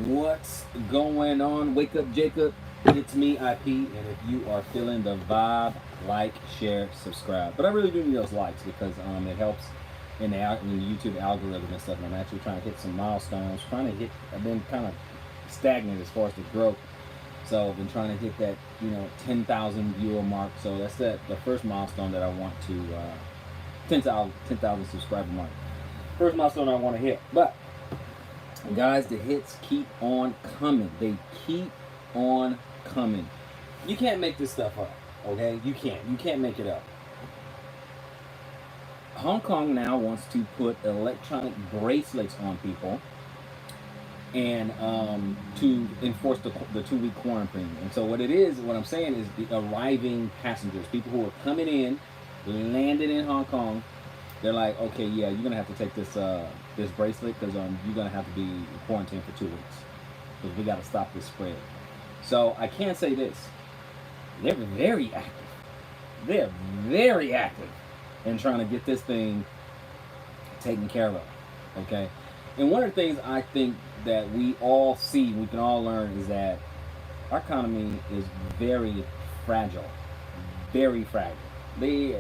What's going on? Wake up, Jacob. It's me, IP. And if you are feeling the vibe, like, share, subscribe. But I really do need those likes because it helps in in the YouTube algorithm and stuff. And I'm actually trying to hit some milestones. I've been kind of stagnant as far as the growth. So I've been trying to hit that, 10,000 viewer mark. So that's the first milestone that I want to, 10,000 subscriber mark. First milestone I want to hit. But guys, the hits keep on coming. They keep on coming. You can't make this stuff up, okay? You can't make it up. Hong Kong now wants to put electronic bracelets on people and to enforce the 2-week quarantine. And so what I'm saying is the arriving passengers, people who are coming in, landed in Hong Kong, they're like, okay, yeah, you're gonna have to take this this bracelet because you're gonna have to be quarantined for 2 weeks because we got to stop this spread. So I can say this: they're very active. They're very active in trying to get this thing taken care of. Okay, and one of the things I think that we all see, we can all learn, is that our economy is very fragile. Very fragile. They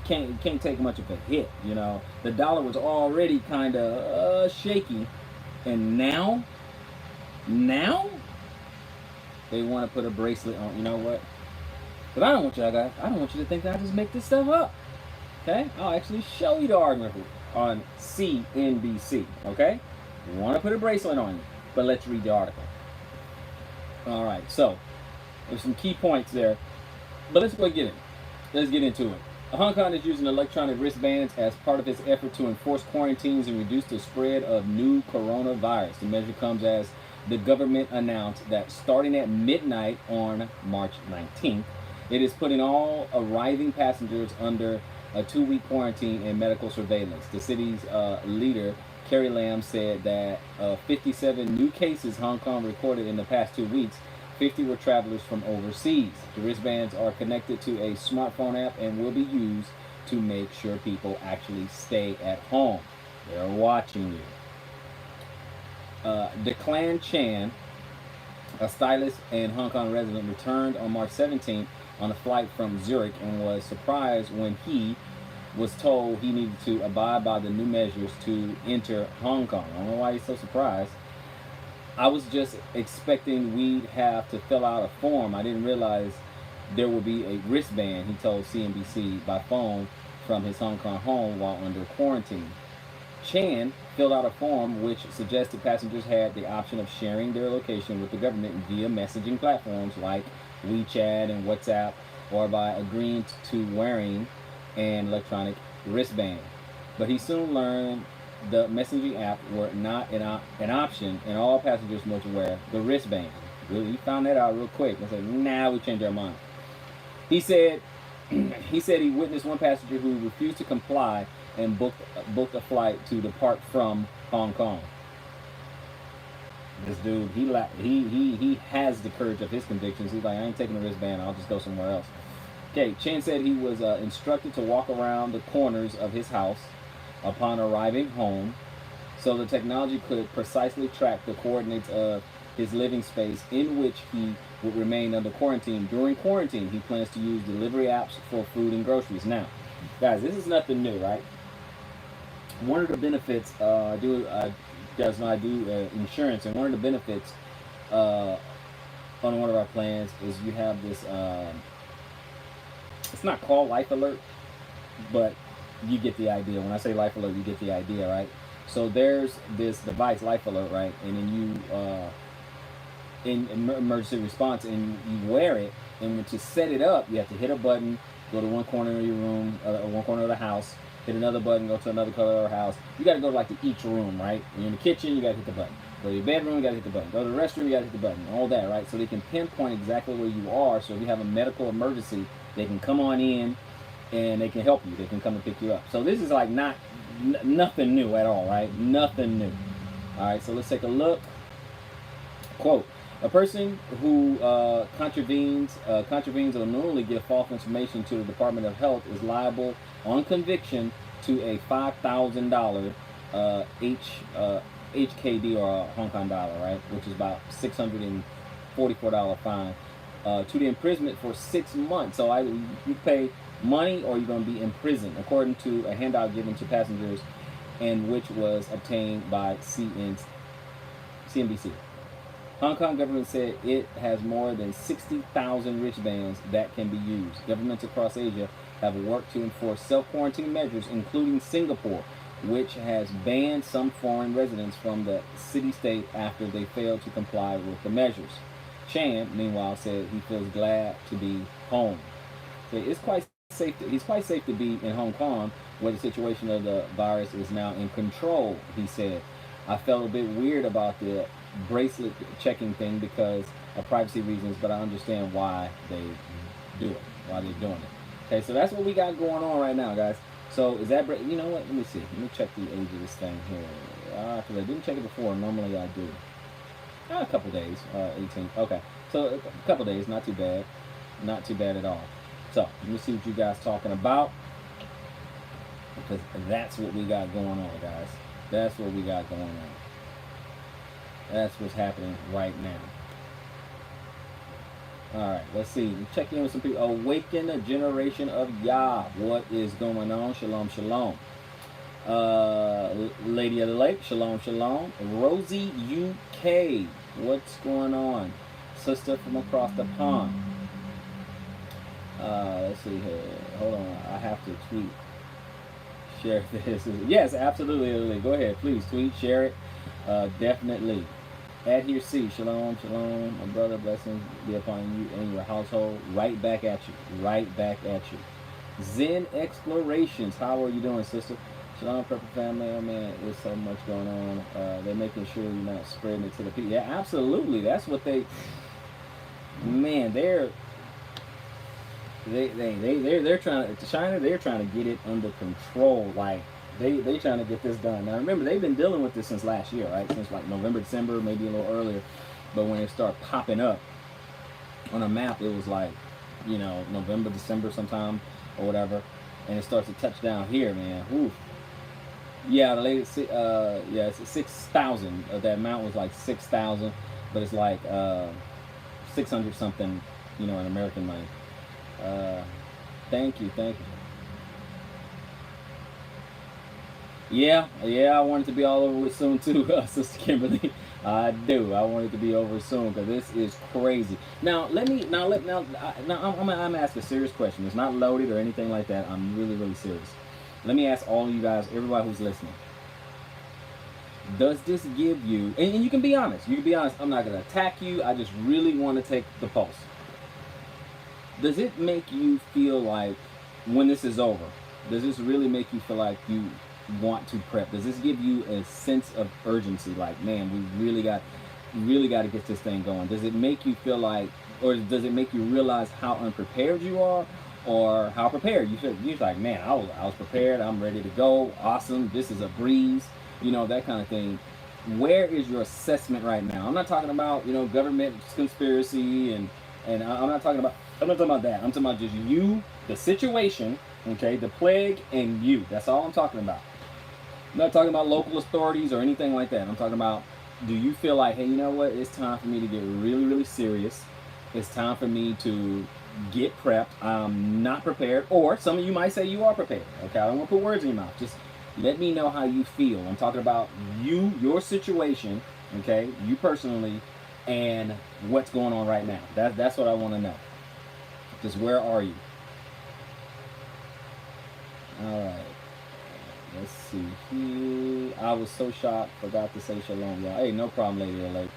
can't take much of a hit. The dollar was already kind of shaky, and now they want to put a bracelet on. You know what? But I don't want y'all guys. I don't want you to think that I just make this stuff up. Okay? I'll actually show you the article on CNBC. Okay? Want to put a bracelet on you, but let's read the article. All right. So there's some key points there, but let's go get it. Let's get into it. Hong Kong is using electronic wristbands as part of its effort to enforce quarantines and reduce the spread of new coronavirus. The measure comes as the government announced that starting at midnight on March 19th, it is putting all arriving passengers under a 2-week quarantine and medical surveillance. The city's leader, Carrie Lam, said that 57 new cases Hong Kong recorded in the past 2 weeks. 50 were travelers from overseas. The wristbands are connected to a smartphone app and will be used to make sure people actually stay at home. They're watching you. Declan Chan, a stylist and Hong Kong resident, returned on March 17th on a flight from Zurich and was surprised when he was told he needed to abide by the new measures to enter Hong Kong. I don't know why he's so surprised. I was just expecting we'd have to fill out a form. I didn't realize there would be a wristband, he told CNBC by phone from his Hong Kong home while under quarantine. Chan filled out a form which suggested passengers had the option of sharing their location with the government via messaging platforms like WeChat and WhatsApp, or by agreeing to wearing an electronic wristband. But he soon learned the messaging app were not an option, and all passengers must wear the wristband. He found that out real quick and said, "Nah, we changed our mind." He said he witnessed one passenger who refused to comply and booked a flight to depart from Hong Kong. This dude, he has the courage of his convictions. He's like, I ain't taking the wristband. I'll just go somewhere else. Okay, Chen said he was instructed to walk around the corners of his house upon arriving home, so the technology could precisely track the coordinates of his living space in which he would remain under quarantine. During quarantine, he plans to use delivery apps for food and groceries. Now, guys, this is nothing new, right? One of the benefits, I do insurance, and one of the benefits on one of our plans is you have this. It's not called Life Alert, but you get the idea. When I say Life Alert, you get the idea, right? So there's this device, Life Alert, right? And then you, in emergency response, and you wear it. And to set it up, you have to hit a button. go to one corner of your room, one corner of the house, hit another button, go to another corner of the house. You got to go to like to each room, right? When you're in the kitchen, you got to hit the button. Go to your bedroom, you got to hit the button. Go to the restroom, you got to hit the button. All that, right? So they can pinpoint exactly where you are. So if you have a medical emergency, they can come on in and they can help you. They can come and pick you up. So this is like nothing new at all, right? Nothing new. All right, so let's take a look. Quote, a person who contravenes or knowingly gives false information to the Department of Health is liable on conviction to a $5,000 HKD or Hong Kong dollar, right, which is about $644 fine, to the imprisonment for 6 months. So either you pay money or you're going to be in prison, according to a handout given to passengers, and which was obtained by CNBC. Hong Kong government said it has more than 60,000 wristbands that can be used. Governments across Asia have worked to enforce self-quarantine measures, including Singapore, which has banned some foreign residents from the city-state after they failed to comply with the measures. Chan, meanwhile, said he feels glad to be home. So it's quite safe. He's quite safe to be in Hong Kong, where the situation of the virus is now in control. He said, "I felt a bit weird about the bracelet checking thing because of privacy reasons, but I understand why they do it, why they're doing it." Okay, so that's what we got going on right now, guys. So is that, you know what, let me see. Let me check the age of this thing here. Because I didn't check it before. Normally I do. A couple days, 18. Okay, so a couple days, not too bad. Not too bad at all. So let me see what you guys talking about. Because that's what we got going on, guys. That's what we got going on. That's what's happening right now. All right, let's see. We check in with some people. Awaken a generation of Yah. What is going on? Shalom, shalom. Lady of the Lake. Shalom, shalom. Rosie UK. What's going on? Sister from across the pond. Let's see here. Hold on. I have to tweet. Share this. Yes, absolutely. Go ahead. Please tweet. Share it. Definitely. Adhere C. Shalom, shalom. My brother, blessings be upon you and your household. Right back at you. Right back at you. Zen Explorations. How are you doing, sister? Shalom, Purple Family. Oh, man, there's so much going on. They're making sure you're not spreading it to the people. Yeah, absolutely. That's what they... Man, they're trying to... China, they're trying to get it under control. Like, they trying to get this done. Now remember, they've been dealing with this since last year, right? Since like November, December, maybe a little earlier. But when it started popping up on a map, it was like, you know, November, December sometime or whatever. And it starts to touch down here, man. Oof. Yeah, the latest, it's 6,000. That amount was like 6,000, but it's like 600 something, you know, in American money. Thank you. Yeah, I want it to be all over with soon too, Sister Kimberly. I do. I want it to be over soon because this is crazy. Now, I'm gonna ask a serious question. It's not loaded or anything like that. I'm really serious. Let me ask all of you guys, everybody who's listening. Does this give you? And you can be honest. You can be honest. I'm not gonna attack you. I just really want to take the pulse. Does it make you feel like when this is over? Does this really make you feel like you want to prep? Does this give you a sense of urgency, like, man, we really got to get this thing going? Does it make you feel like, or does it make you realize how unprepared you are, or how prepared you feel? You're like, man, I was prepared, I'm ready to go, awesome, this is a breeze, you know, that kind of thing. Where is your assessment right now? I'm not talking about, you know, government conspiracy and I'm not talking about that. I'm talking about just you, the situation, okay, the plague, and you. That's all I'm talking about. I'm not talking about local authorities or anything like that. I'm talking about, do you feel like, hey, you know what? It's time for me to get really serious. It's time for me to get prepped. I'm not prepared. Or some of you might say you are prepared. Okay, I don't want to put words in your mouth. Just let me know how you feel. I'm talking about you, your situation, okay, you personally, and what's going on right now. That's what I want to know. Just where are you? All right. Let's see here. I was so shocked. Forgot to say shalom, y'all. Hey, no problem, Lady Alert.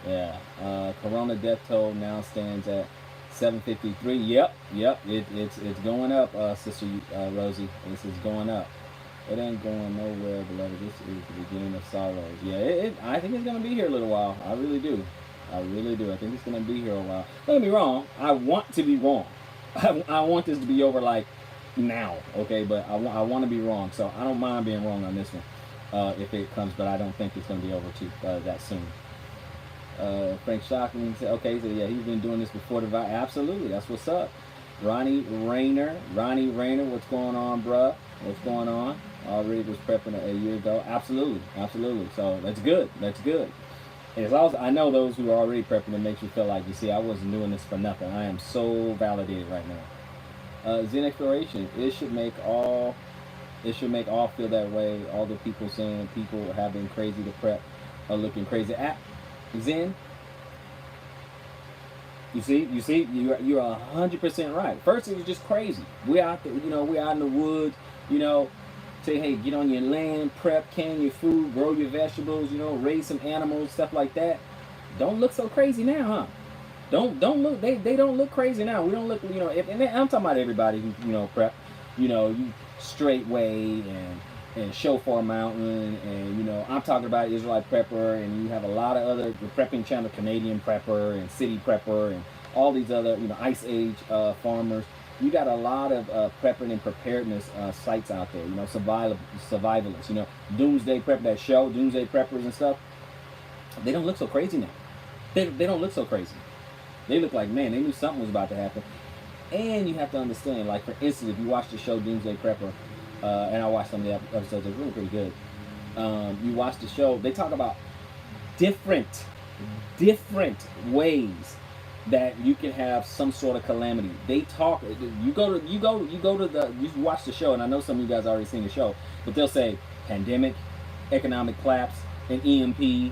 Yeah. Corona death toll now stands at 7:53. Yep, yep. It's going up, Sister Rosie. This is going up. It ain't going nowhere, beloved. This is the beginning of sorrows. Yeah, I think it's gonna be here a little while. I really do. I really do. I think it's gonna be here a while. Don't get me wrong. I want to be wrong. I want this to be over like now, okay? But I want to be wrong. So I don't mind being wrong on this one if it comes. But I don't think it's gonna be over too that soon. Frank Shockman said, okay, so yeah, he's been doing this before the virus. Absolutely, that's what's up. Ronnie Rayner, what's going on, bruh? What's going on? Already was prepping a year ago. Absolutely, absolutely. So that's good. That's good. And it's also, I know those who are already prepping, it makes you feel like, you see, I wasn't doing this for nothing. I am so validated right now. Zen exploration. It should make all feel that way. All the people saying people have been crazy to prep are looking crazy. Zen, you see, you're 100% right. First, it was just crazy. We out there, we out in the woods, say, hey, get on your land, prep, can your food, grow your vegetables, raise some animals, stuff like that. Don't look so crazy now, huh? Don't look. They don't look crazy now. We don't look, and I'm talking about everybody who prep, you straightway and Shofar Mountain, and I'm talking about Israelite Prepper, and you have a lot of other prepping channel, Canadian Prepper and City Prepper, and all these other Ice Age farmers. You got a lot of prepping and preparedness sites out there. Survivalists. Doomsday Prep, that show, Doomsday Preppers and stuff. They don't look so crazy now. They don't look so crazy. They look like, man, they knew something was about to happen. And you have to understand, like, for instance, if you watch the show Doomsday Prepper, and I watched some of the episodes, they're really pretty good. You watch the show, they talk about different ways that you can have some sort of calamity. They talk, you watch the show, and I know some of you guys already seen the show, but they'll say pandemic, economic collapse, an EMP,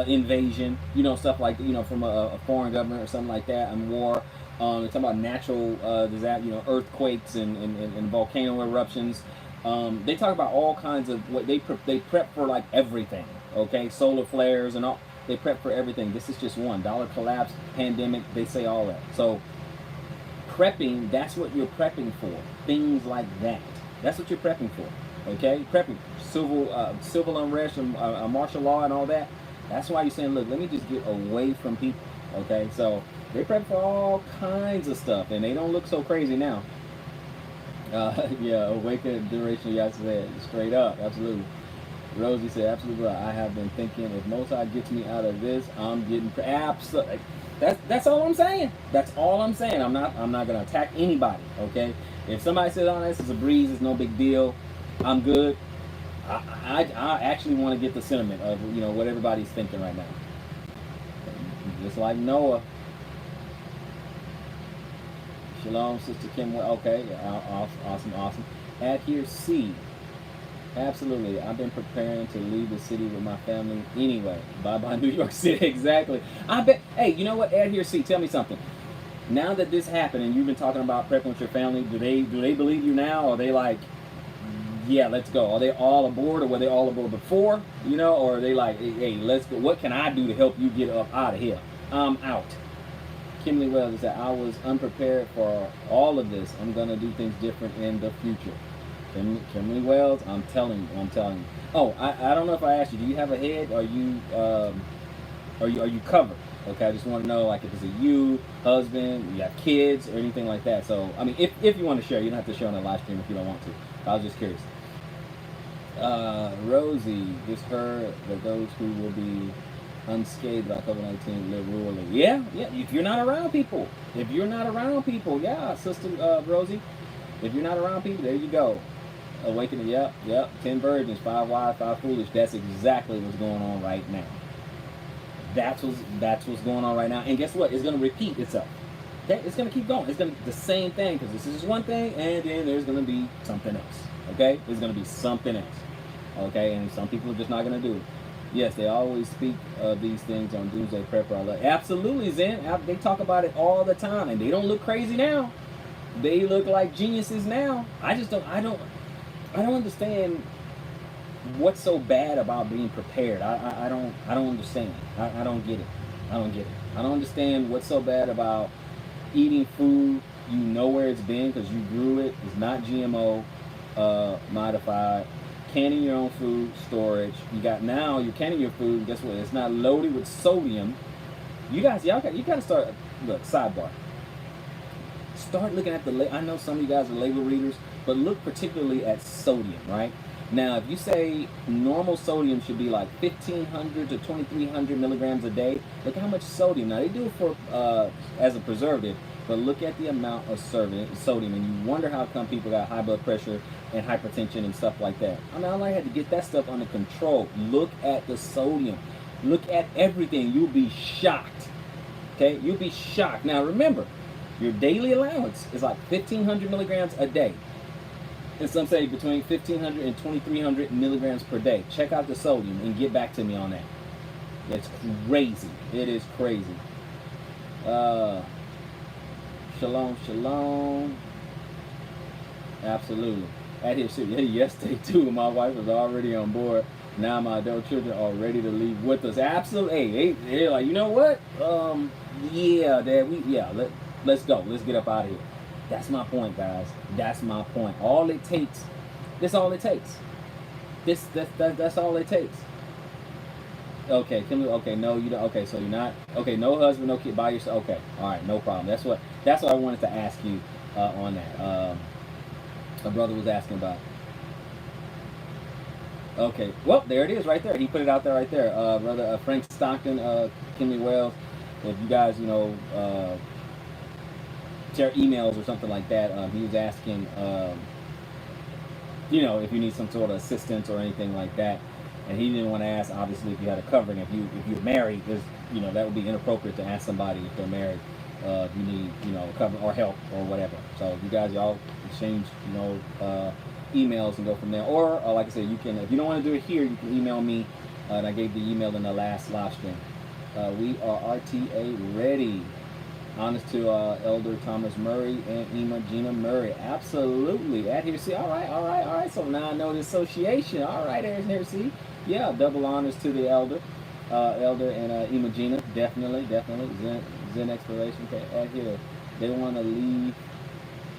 invasion, stuff like, from a foreign government or something like that, and war. They talk about natural disaster, earthquakes and volcano eruptions. They talk about all kinds of what they prep for, like everything. Okay, solar flares and all. They prep for everything. This is just one. Dollar collapse, pandemic. They say all that. So prepping, that's what you're prepping for. Things like that. That's what you're prepping for. Okay, prepping civil unrest and martial law and all that. That's why you're saying, look, let me just get away from people. Okay, so they prep for all kinds of stuff, and they don't look so crazy now. Yeah, awaken duration, y'all said, straight up, absolutely. Rosie said, absolutely right. I have been thinking, if Mozart gets me out of this, I'm getting absolutely. That's all I'm saying. That's all I'm saying. I'm not gonna attack anybody. Okay. If somebody says, "Oh, this is a breeze. It's no big deal," I'm good. I actually want to get the sentiment of what everybody's thinking right now. Just like Noah. Shalom, Sister Kim. Okay, awesome. Add here C. Absolutely. I've been preparing to leave the city with my family anyway. Bye-bye, New York City. Exactly. I bet. Hey, you know what? Add here C. Tell me something. Now that this happened and you've been talking about prepping with your family, do they believe you now? Or are they like, yeah, let's go? Are they all aboard, or were they all aboard before? Or are they like, hey, let's go. What can I do to help you get up out of here? I'm out. Kimberly Wells said, I was unprepared for all of this. I'm gonna do things different in the future. Kimberly Wells, I'm telling you. Oh, I don't know if I asked you. Do you have a head? Are you covered? Okay, I just want to know, like, if it's you, husband, you have kids, or anything like that. So, I mean, if you want to share, you don't have to share on a live stream if you don't want to. I was just curious. Rosie, just heard that those who will be unscathed by COVID-19 live rurally. Yeah. If you're not around people, yeah, Sister Rosie. If you're not around people, there you go. Awakening, yep. 10 virgins, 5 wise, 5 foolish. That's exactly what's going on right now. That's what's going on right now. And guess what? It's going to repeat itself. Okay? It's going to keep going. It's going to be the same thing, because this is one thing, and then there's going to be something else. Okay? There's going to be something else. Okay? And some people are just not going to do it. Yes, they always speak of these things on Doomsday Prepper. Absolutely, Zen. They talk about it all the time, and they don't look crazy now. They look like geniuses now. I don't understand what's so bad about being prepared. I don't understand. I don't get it. I don't understand what's so bad about eating food, you know where it's been because you grew it. It's not GMO modified. Canning your own food, storage. You're canning your food. Guess what? It's not loaded with sodium. You got to start. Look, sidebar. Start looking at I know some of you guys are label readers, but look particularly at sodium, right? Now, if you say normal sodium should be like 1,500 to 2,300 milligrams a day, look at how much sodium. Now, they do it for as a preservative, but look at the amount of sodium, and you wonder how come people got high blood pressure and hypertension and stuff like that. I mean, I had to get that stuff under control. Look at the sodium. Look at everything. You'll be shocked. Okay? You'll be shocked. Now, remember, your daily allowance is like 1,500 milligrams a day. And some say between 1,500 and 2,300 milligrams per day. Check out the sodium and get back to me on that. It's crazy. It is crazy. Shalom, shalom. Absolutely. At his yesterday too, my wife was already on board. Now my adult children are ready to leave with us. Absolutely. Hey, like, you know what? Yeah, Dad, let's go. Let's get up out of here. That's my point, guys. That's my point. All it takes. That's all it takes. That's all it takes. Okay, okay, no, you don't. Okay, so you're not. Okay, no husband, no kid, by yourself. Okay, all right, no problem. That's what I wanted to ask you on that. My brother was asking about. Okay, well, there it is, right there. He put it out there, right there. Brother Frank Stockton, Kimley Wells. If you guys, share emails or something like that. He was asking, if you need some sort of assistance or anything like that. And he didn't want to ask, obviously, if you had a covering. If you're married, that would be inappropriate to ask somebody if they're married. If you need, covering or help or whatever. So if you guys y'all exchange, emails and go from there. Or like I said, you can, if you don't want to do it here, you can email me. And I gave the email in the last live stream. We are RTA ready. Honest to Elder Thomas Murray and Ema Gina Murray. Absolutely. At here, see. All right. So now I know the association. All right, here, see. Yeah, double honors to the Elder. Elder and Ema Gina. Definitely. Zen Exploration. Okay, at here. They want to leave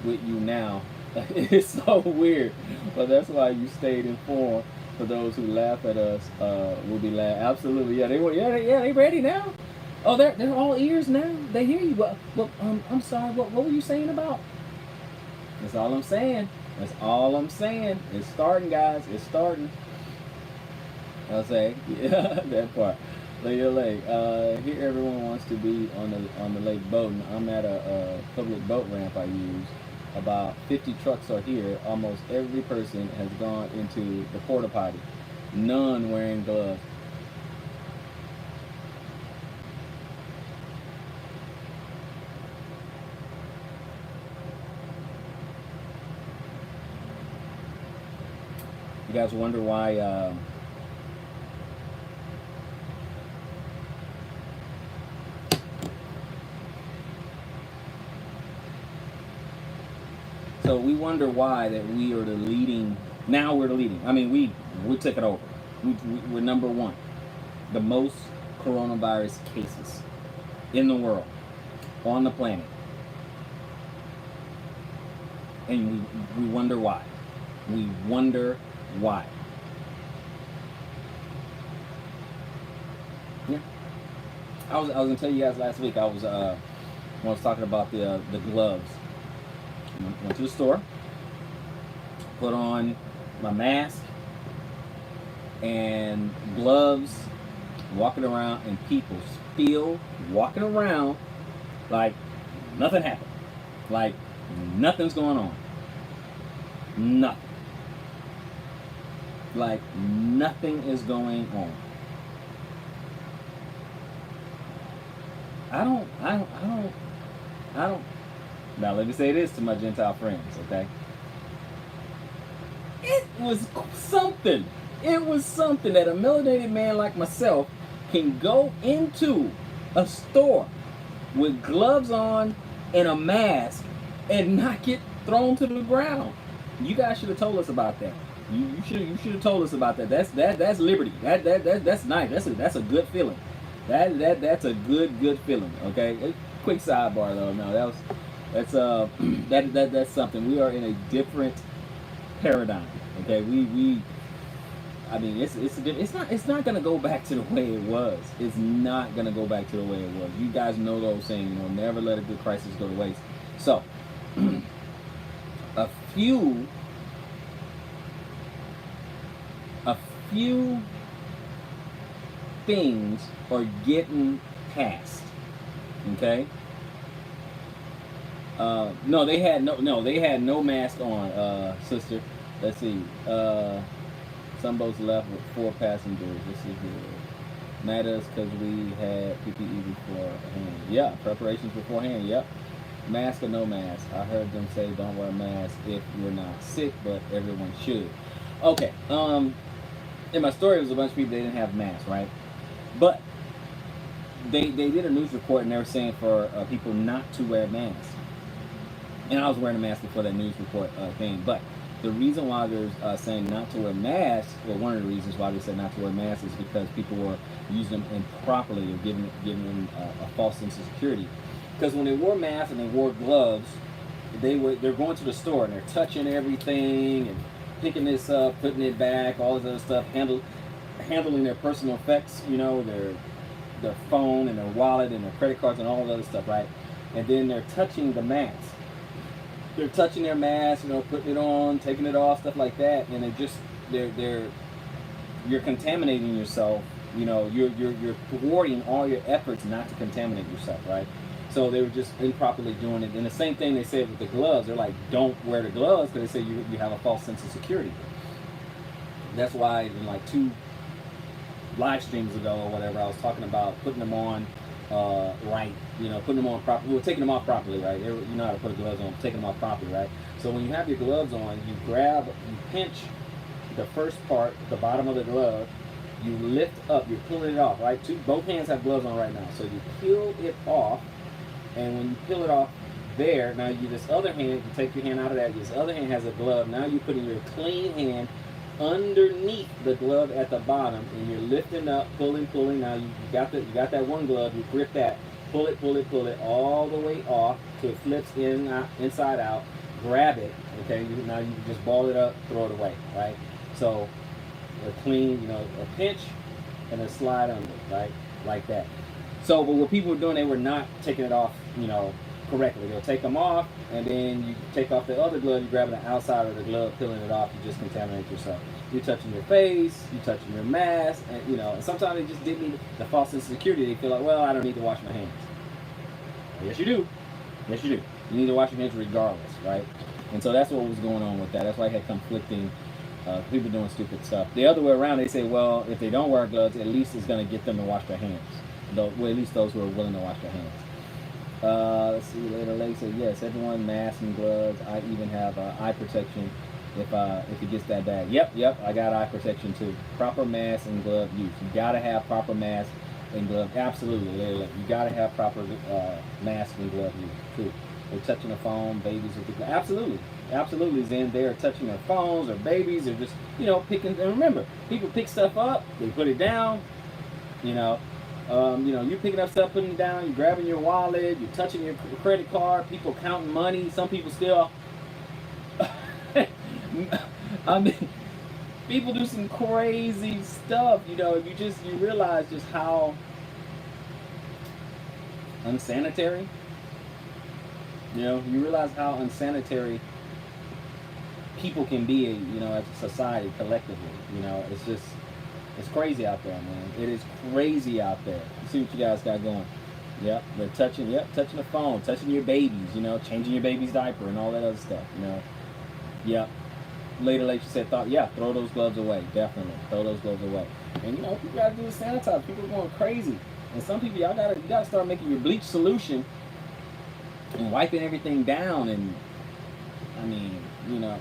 with you now. It's so weird. But that's why you stayed informed. For those who laugh at us, we'll be laughing. Absolutely. Yeah, they ready now. Oh, they're all ears now. They hear you. But I'm sorry. What were you saying about? That's all I'm saying. It's starting, guys. It's starting. I'll say, yeah, that part. Lady Lake. Here, everyone wants to be on the lake boating. I'm at a public boat ramp I use. About 50 trucks are here. Almost every person has gone into the porta potty. None wearing gloves. You guys wonder why so we wonder why that we are the leading. Now we're the leading. I mean, we took it over. We're number one. The most coronavirus cases in the world, on the planet. And we wonder why. We wonder why. Yeah. I was gonna tell you guys last week. I was talking about the gloves. Went to the store, put on my mask and gloves, walking around, and people still walking around like nothing happened, like nothing's going on, nothing, like nothing is going on. I don't. Now let me say this to my Gentile friends, okay? It was something that a melanated man like myself can go into a store with gloves on and a mask and not get thrown to the ground. You guys should have told us about that. You should have told us about that. That's liberty. That's nice. That's a good feeling. That's a good feeling. Okay. Quick sidebar though. No, that's something. We are in a different paradigm. Okay, I mean, it's not gonna go back to the way it was. It's not gonna go back to the way it was. You guys know those saying, never let a good crisis go to waste. So, a few things are getting passed. Okay. No, they had no mask on, sister. Let's see. Some boats left with 4 passengers. Let's see here. Matters because we had PPE beforehand. Yeah, preparations beforehand. Yep. Mask or no mask. I heard them say don't wear a mask if you're not sick, but everyone should. Okay. In my story, it was a bunch of people, they didn't have masks, right? But they did a news report and they were saying for people not to wear masks. And I was wearing a mask before that news report thing. But the reason why they're saying not to wear masks, or one of the reasons why they said not to wear masks, is because people were using them improperly or giving them a false sense of security. Because when they wore masks and they wore gloves, they're going to the store and they're touching everything and picking this up, putting it back, all this other stuff, handling their personal effects, their phone and their wallet and their credit cards and all that other stuff, right? And then they're touching the mask. They're touching their mask, putting it on, taking it off, stuff like that, and you're contaminating yourself. You're thwarting all your efforts not to contaminate yourself, right? So they were just improperly doing it. And the same thing they said with the gloves. They're like, don't wear the gloves because they say you have a false sense of security. That's why in like 2 live streams ago or whatever, I was talking about putting them on right, putting them on properly. We were taking them off properly, right? You know how to put gloves on, taking them off properly, right? So when you have your gloves on, you pinch the first part, the bottom of the glove, you lift up, you're pulling it off, right? Both hands have gloves on right now. So you peel it off, and when you peel it off there, now this other hand, you take your hand out of that, this other hand has a glove. Now you're putting your clean hand underneath the glove at the bottom, and you're lifting up, pulling. Now you got that one glove, you grip that, pull it all the way off till it flips inside out, grab it, okay? Now you can just ball it up, throw it away, right? So a clean, a pinch and a slide under, right? Like that. So, but what people were doing, they were not taking it off, correctly. They'll take them off, and then you take off the other glove, you grab the outside of the glove, peeling it off, you just contaminate yourself. You're touching your face, you're touching your mask, and and sometimes they just didn't need the false sense of security. They feel like, well, I don't need to wash my hands. Yes, you do. Yes, you do. You need to wash your hands regardless, right? And so that's what was going on with that. That's why I had conflicting people doing stupid stuff. The other way around, they say, well, if they don't wear gloves, at least it's going to get them to wash their hands. Well, at least those who are willing to wash their hands. Let's see, later lady said, yes, everyone, masks and gloves. I even have eye protection if it gets that bad. Yep, I got eye protection too. Proper mask and glove use. You got to have proper mask and glove. Absolutely, you got to have proper mask and glove use too. They're touching the phone, babies with the glove. Absolutely, Zen. They're touching their phones or babies or just, picking. And remember, people pick stuff up, they put it down, you're picking up stuff, putting it down, you're grabbing your wallet, you're touching your credit card, people counting money, some people still, people do some crazy stuff, you realize just how unsanitary, you realize how unsanitary people can be, as a society collectively, it's crazy out there, man. It is crazy out there. Let's see what you guys got going. Yep, they're touching the phone, touching your babies, changing your baby's diaper and all that other stuff, Yep. Later, like you said, throw those gloves away. Definitely, throw those gloves away. And people gotta do the sanitize. People are going crazy. And some people, you gotta start making your bleach solution and wiping everything down. And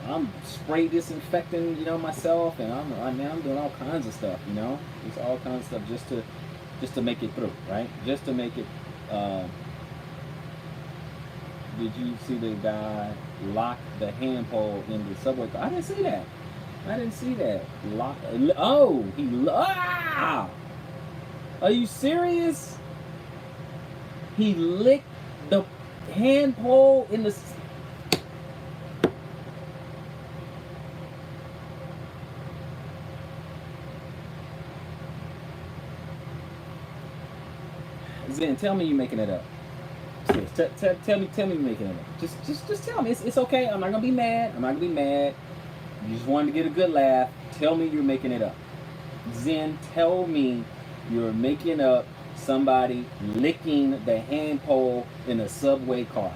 I'm spray disinfecting, myself, and I'm doing all kinds of stuff, It's all kinds of stuff just to make it through, right? Just to make it. Did you see the guy lock the hand pole in the subway car? I didn't see that. Are you serious? He licked hand pole in the. Zen, tell me you're making it up. Tell me you're making it up. Just tell me. It's okay. I'm not gonna be mad. I'm not gonna be mad. You just wanted to get a good laugh. Tell me you're making it up. Zen, tell me you're making up somebody licking the hand pole in a subway car.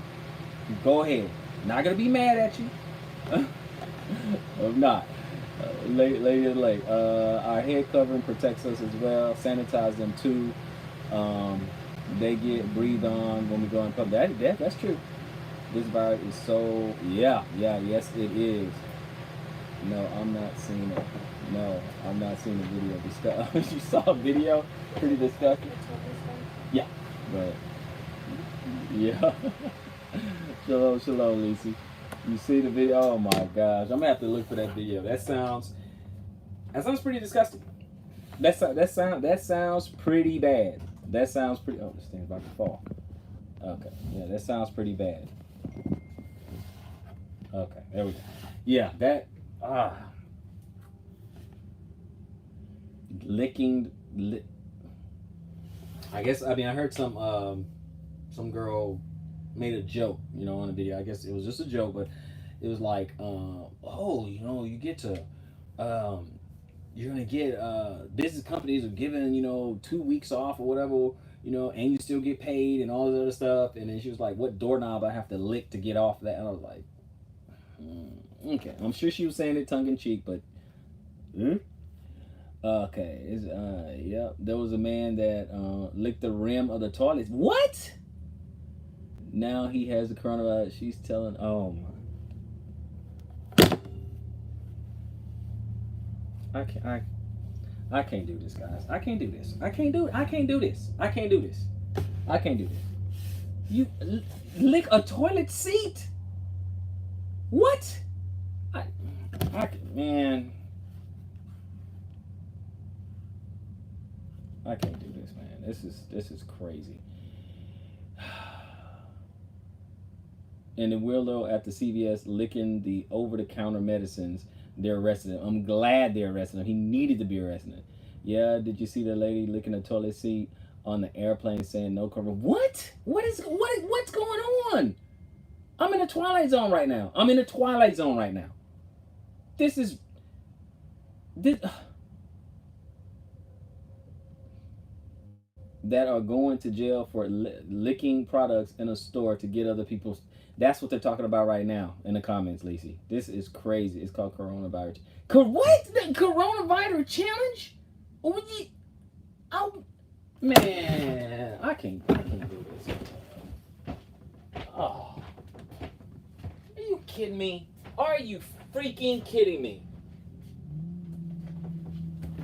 Go ahead. Not gonna be mad at you. I'm not. Late. Our head covering protects us as well. Sanitize them too. They get breathed on when we go in public. That's true. This virus is so yes it is. No, I'm not seeing it. No, I'm not seeing the video. You saw a video? Pretty disgusting. Yeah, but yeah. Shalom, Lisi. You see the video? Oh my gosh, I'm gonna have to look for that video. That sounds pretty disgusting. That sounds pretty bad. That sounds pretty. Oh, this thing's about to fall. Okay, yeah, that sounds pretty bad. Okay, there we go. Yeah, that. Licking. I guess. I mean, I heard some girl made a joke, on the video. I guess it was just a joke, but it was like, you get to, you're gonna get business companies are giving 2 weeks off or whatever, and you still get paid and all this other stuff. And then she was like, "What doorknob I have to lick to get off that?" And I was like, okay. I'm sure she was saying it tongue in cheek, but okay. Yep. There was a man that licked the rim of the toilet. What? Now he has the coronavirus. She's telling. Oh my. I can't do this, guys. I can't do this. I can't do this. You lick a toilet seat? What? Man. I can't do this, man. This is crazy. And the weirdo at the CVS licking the over-the-counter medicines. They're arresting him. I'm glad they arrested him. He needed to be arrested. Yeah, did you see the lady licking a toilet seat on the airplane saying no cover? What? What's going on? I'm in the Twilight Zone right now. This that are going to jail for licking products in a store to get other people's. That's what they're talking about right now in the comments, Lacey. This is crazy. It's called coronavirus. What? The coronavirus challenge? Oh, man, I can't do this. Oh, are you kidding me? Are you freaking kidding me?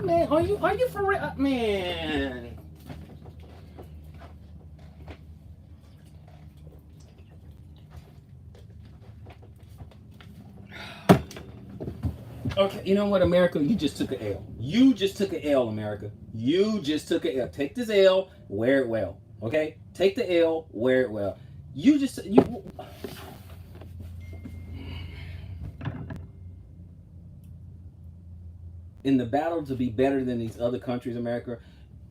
Man, are you for real? Man. Okay, you know what, America? You just took an L. America. You just took an L. Take this L, wear it well. Okay? Take the L, wear it well. In the battle to be better than these other countries, America,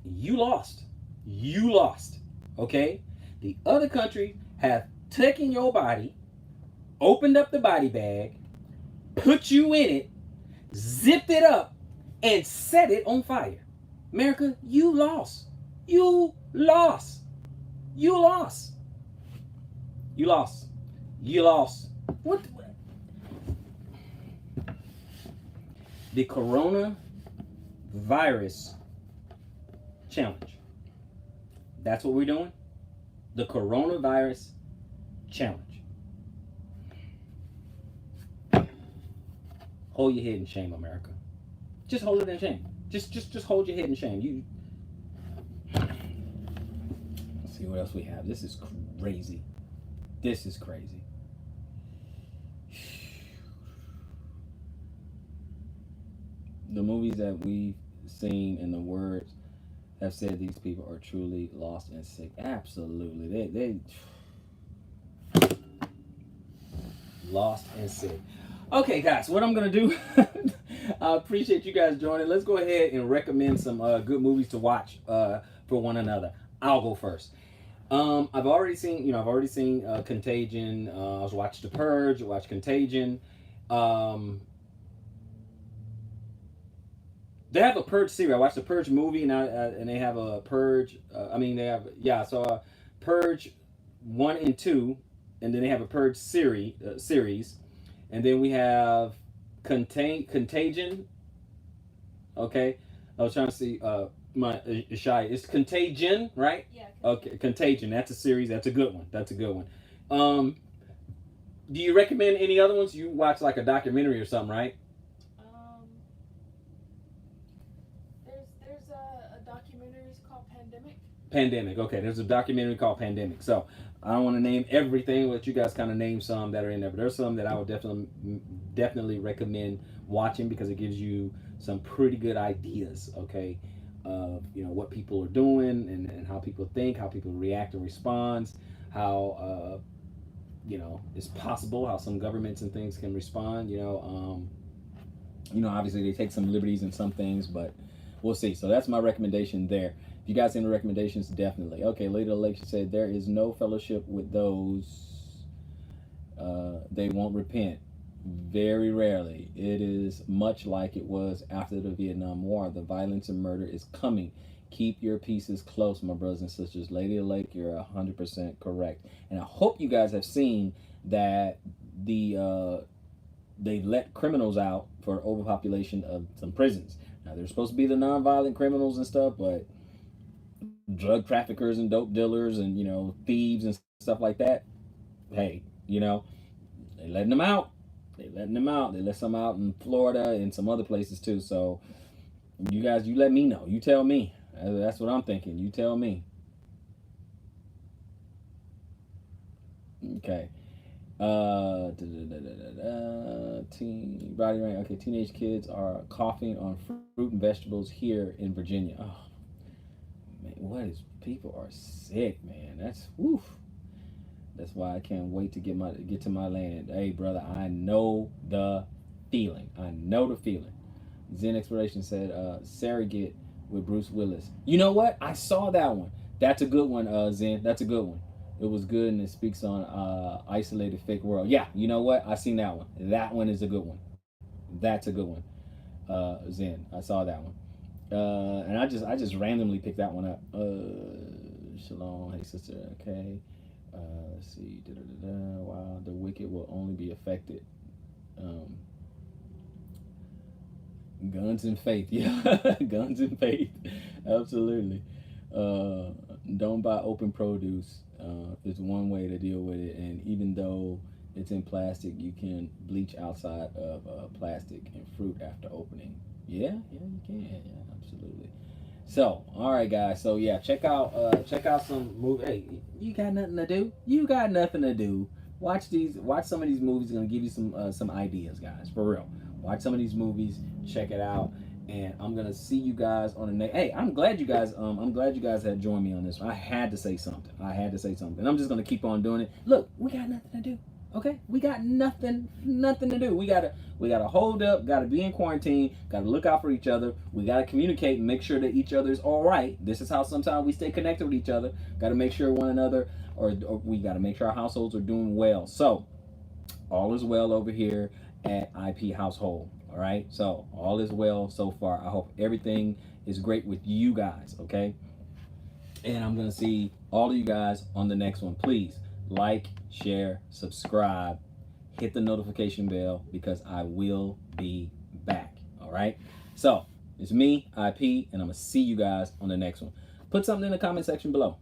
you lost. Okay? The other countries have taken your body, opened up the body bag, put you in it, zipped it up, and set it on fire. America, you lost. What? The coronavirus challenge. That's what we're doing. The coronavirus challenge. Hold your head in shame, America. Just hold it in shame. Just hold your head in shame. Let's see what else we have. This is crazy. The movies that we've seen and the words have said these people are truly lost and sick. Absolutely. lost and sick. Okay, guys, what I'm gonna do, I appreciate you guys joining. Let's go ahead and recommend some good movies to watch for one another. I'll go first. I've already seen Contagion. I was watched The Purge. Watched Contagion. They have a Purge series. I watched the Purge movie, and they have a Purge. I saw Purge 1 and 2, and then they have a Purge series, and then we have Contagion. Okay, I was trying to see my shy. It's Contagion, right? Yeah. Okay, Contagion. That's a series. That's a good one. That's a good one. Um, do you recommend any other ones? You watch like a documentary or something, right? Um, there's a documentary called Pandemic. Pandemic. Okay, there's a documentary called Pandemic. So I don't want to name everything, but you guys kind of name some that are in there. But there's some that I would definitely recommend watching because it gives you some pretty good ideas. Okay, of what people are doing and how people think, how people react and respond, how it's possible how some governments and things can respond. Obviously they take some liberties in some things, but we'll see. So that's my recommendation there. If you guys have any recommendations, definitely. Okay, Lady Election said there is no fellowship with those they won't repent. Very rarely. It is much like it was after the Vietnam War. The violence and murder is coming. Keep your pieces close, my brothers and sisters. Lady Lake, you're 100% correct. And I hope you guys have seen that they let criminals out for overpopulation of some prisons. Now they're supposed to be the nonviolent criminals and stuff, but drug traffickers and dope dealers and thieves and stuff like that. Hey, they letting them out. They letting them out. They let some out in Florida and some other places too. So you guys, you let me know. You tell me. That's what I'm thinking. You tell me. Okay. Teen body rank. Okay, teenage kids are coughing on fruit and vegetables here in Virginia. Oh man, people are sick, man. That's woof. That's why I can't wait to get to my land. Hey, brother, I know the feeling. I know the feeling. Zen Exploration said, Surrogate with Bruce Willis. You know what? I saw that one. That's a good one, Zen. That's a good one. It was good, and it speaks on isolated fake world. Yeah, you know what? I seen that one. That one is a good one. That's a good one, Zen. I saw that one, and I just randomly picked that one up. Shalom, hey sister. Okay. Let's see. Wow, the wicked will only be affected. Um, Guns and faith, yeah, guns and faith, absolutely. Don't buy open produce. It's one way to deal with it, and even though it's in plastic, you can bleach outside of plastic and fruit after opening. Yeah, you can. Yeah, absolutely. So, all right, guys. So yeah, check out some movie. Hey, you got nothing to do? You got nothing to do? Watch some of these movies. Gonna give you some ideas, guys. For real. Watch some of these movies. Check it out. And I'm gonna see you guys on the next. Hey, I'm glad you guys had joined me on this. I had to say something. I'm just gonna keep on doing it. Look, we got nothing to do. Okay, we got nothing to do. We gotta hold up. Gotta be in quarantine. Gotta look out for each other. We gotta communicate and make sure that each other's all right. This is how sometimes we stay connected with each other. Gotta make sure one another, or we gotta make sure our households are doing well. So all is well over here at IP Household. All right, so all is well so far. I hope everything is great with you guys. Okay, and I'm gonna see all of you guys on the next one. Please like, share, subscribe, hit the notification bell because I will be back. All right, so it's me, IP, and I'm gonna see you guys on the next one. Put something in the comment section below.